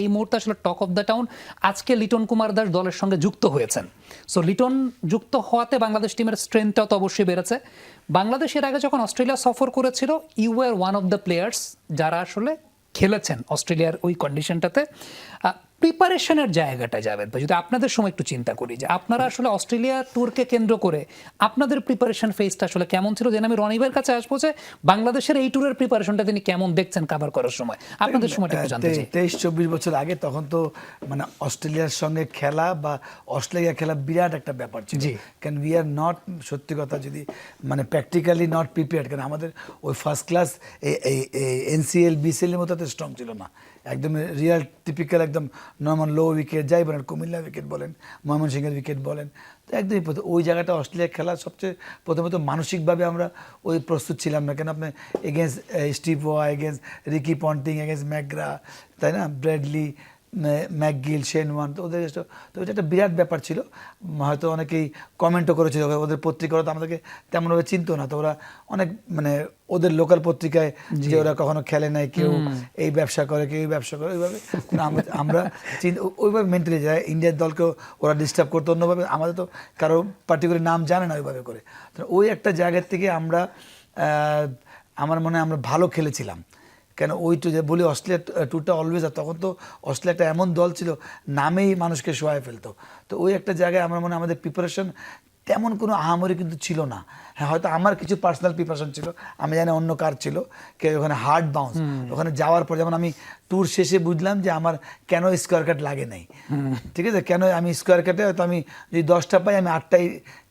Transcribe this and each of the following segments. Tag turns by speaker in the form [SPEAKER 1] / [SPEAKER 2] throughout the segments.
[SPEAKER 1] এই মুহূর্তে আসলে টক অফ দ্য টাউন। আজকে লিটন কুমার দাস দলের সঙ্গে যুক্ত হয়েছেন। সো লিটন যুক্ত হওয়াতে বাংলাদেশ টিমের স্ট্রেংথটাও তো অবশ্যই বেড়েছে। বাংলাদেশের আগে যখন অস্ট্রেলিয়া সফর করেছিল, you were one of the players যারা আসলে খেলেছেন অস্ট্রেলিয়ার ওই কন্ডিশনটাতে। প্রিপারেশনের জায়গাটা যাবেন যদি আপনাদের সময় একটু চিন্তা করি যে আপনারা আসলে অস্ট্রেলিয়া ট্যুরকে কেন্দ্র করে আপনাদের প্রিপারেশন ফেজটা আসলে কেমন ছিল। যেন আমি রনিবের কাছে আসবো যে বাংলাদেশের এই ট্যুরের প্রিপারেশনটা তিনি কেমন দেখছেন কভার করার সময়, আপনাদের সময়টা একটু জানতে চাই।
[SPEAKER 2] 23-24 বছর আগে তখন তো মানে অস্ট্রেলিয়ার সঙ্গে খেলা বা অস্ট্রেলিয়া খেলা বিরাট একটা ব্যাপার ছিল। কারণ উই আর নট, সত্যি কথা যদি মানে প্র্যাকটিক্যালি নট প্রিপেয়ার্ড। কারণ আমাদের ওই ফার্স্ট ক্লাস এনসিএল বিসিএলের মতো স্ট্রং ছিল না। একদম রিয়াল টিপিক্যাল একদম নর্মাল লো উইকেট যাই বলেন, কুমিল্লা উইকেট বলেন, ময়মনসিংহের উইকেট বলেন, তো একদমই ওই জায়গাটা অস্ট্রেলিয়া খেলা সবচেয়ে প্রথমত মানসিকভাবে আমরা ওই প্রস্তুত ছিলাম না। কেন আপনি এগেনস্ট স্টিভ ওয়া, against Ricky Ponting, against McGrath, তাই না, ব্র্যাডলি, ম্যাকগিল, শেন ওয়ান, তো ওদের তো এটা একটা বিরাট ব্যাপার ছিল। হয়তো অনেকেই কমেন্টও করেছিল, ওদের পত্রিকারা তো আমাদেরকে তেমনভাবে চিনতো না, তো ওরা অনেক মানে ওদের লোকাল পত্রিকায় যে ওরা কখনো খেলে নাই, কেউ এই ব্যবসা করে, কেউ এই ব্যবসা করে, ওইভাবে আমরা ওইভাবে মেন্টালি যায়। ইন্ডিয়ার দলকেও ওরা ডিস্টার্ব করতো অন্যভাবে, আমাদের তো কারো পার্টিকুলার নাম জানে না ওইভাবে করে। তো ওই একটা জায়গার থেকে আমরা আমার মনে হয় আমরা ভালো খেলেছিলাম। কেন ওই টু যে বলি অস্ট্রেলিয়া ট্যুরটা অলওয়েজ, আর তখন তো অস্ট্রেলিয়া একটা এমন দল ছিল নামেই মানুষকে শোয়ায় ফেলতো। তো ওই একটা জায়গায় আমার মনে হয় আমাদের প্রিপারেশন তেমন কোনো আহামরি কিন্তু ছিল না। হ্যাঁ, হয়তো আমার কিছু পার্সোনাল প্রিপারেশন ছিল, আমি জানি অন্য কার ছিল, কে ওখানে হার্ড বাউন্স। ওখানে যাওয়ার পর যেমন আমি ট্যুর শেষে বুঝলাম যে আমার কেন স্কোয়ার কাট লাগে নাই, ঠিক আছে, কেন আমি স্কোয়ার কাটে হয়তো আমি যদি 10টা পাই আমি 8টাই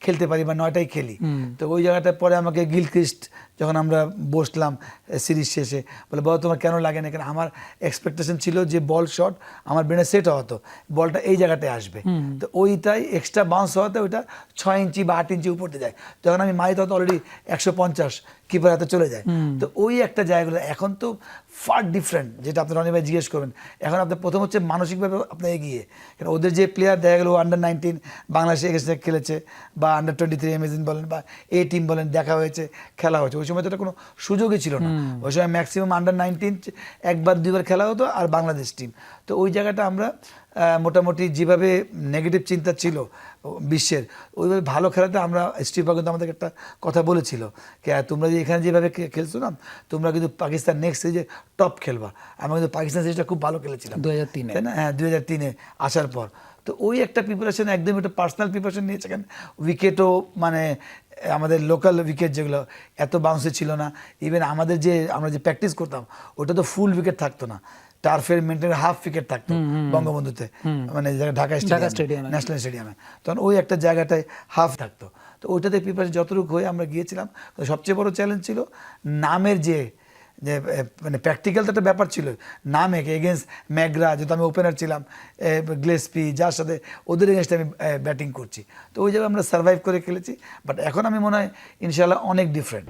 [SPEAKER 2] খেলতে পারি বা 9টাই খেলি। তো ওই জায়গাটায় পরে আমাকে গিলক্রিস্ট যখন আমরা বসলাম সিরিজ শেষে, বলে বলো তোমার কেন লাগে না, কেন আমার এক্সপেকটেশন ছিল যে বল শট আমার ব্রেনে সেট হতো, বলটা এই জায়গাটায় আসবে। তো ওইটাই এক্সট্রা বাউন্স হওয়াতে ওইটা 6 ইঞ্চি বা 8 ইঞ্চি উপরতে যায়। যখন আমি মারি তখন অলরেডি 150 কিপার হাতে চলে যায়। তো ওই একটা জায়গাগুলো এখন তো ফার ডিফারেন্ট, যেটা আপনার অনেক ভাই জিজ্ঞেস করবেন। এখন আপনার প্রথম হচ্ছে মানসিকভাবে আপনার এগিয়ে, কারণ ওদের যে প্লেয়ার দেখা গেল আন্ডার-19 বাংলাদেশে এগেছে খেলেছে, বা আন্ডার-23 এমেজিন বলেন বা এ টিম বলেন, দেখা হয়েছে, খেলা হয়েছে। ওই সময় তো এটা কোনো সুযোগই ছিল না। ওই সময় ম্যাক্সিমাম আন্ডার-19 একবার দুইবার খেলা হতো আর বাংলাদেশ টিম। তো ওই জায়গাটা আমরা মোটামুটি যেভাবে নেগেটিভ চিন্তা ছিল বিশ্বের, ওইভাবে ভালো খেলাতে আমরা স্টিভা কিন্তু আমাদেরকে একটা কথা বলেছিল, তোমরা যে এখানে যেভাবে খেলছো না, তোমরা কিন্তু পাকিস্তান নেক্সট সিরিজে টপ খেলবা। আমরা কিন্তু পাকিস্তান সিরিজটা খুব ভালো খেলেছিলাম
[SPEAKER 1] 2003-এ,
[SPEAKER 2] তাই না? হ্যাঁ, 2003-এ আসার পর। তো ওই একটা প্রিপারেশন, একদম একটা পার্সোনাল প্রিপারেশন নিয়েছে। কেন উইকেটও মানে আমাদের লোকাল উইকেট যেগুলো এত বাউন্সে ছিল না। ইভেন আমাদের যে আমরা যে প্র্যাকটিস করতাম ওটা তো ফুল উইকেট থাকতো না, টার্ফের মেনটেন হাফ উইকেট থাকতো বঙ্গবন্ধুতে, মানে ঢাকা স্টেডিয়ামে, ন্যাশনাল স্টেডিয়ামে, তখন ওই একটা জায়গাটায় হাফ থাকতো। তো ওইটাতে প্রিপারেশন যতটুকু হয়ে আমরা গিয়েছিলাম। সবচেয়ে বড় চ্যালেঞ্জ ছিল নামের যে মানে প্র্যাকটিক্যাল তো একটা ব্যাপার ছিল, নামে এগেনস্ট ম্যাকগ্রা, যেহেতু আমি ওপেনার ছিলাম, গ্লেসপি, যার সাথে ওদের এগেনস্টে আমি ব্যাটিং করছি। তো ওই জায়গায় আমরা সার্ভাইভ করে খেলেছি। বাট এখন আমি মনে হয় ইনশাআল্লাহ অনেক ডিফারেন্ট।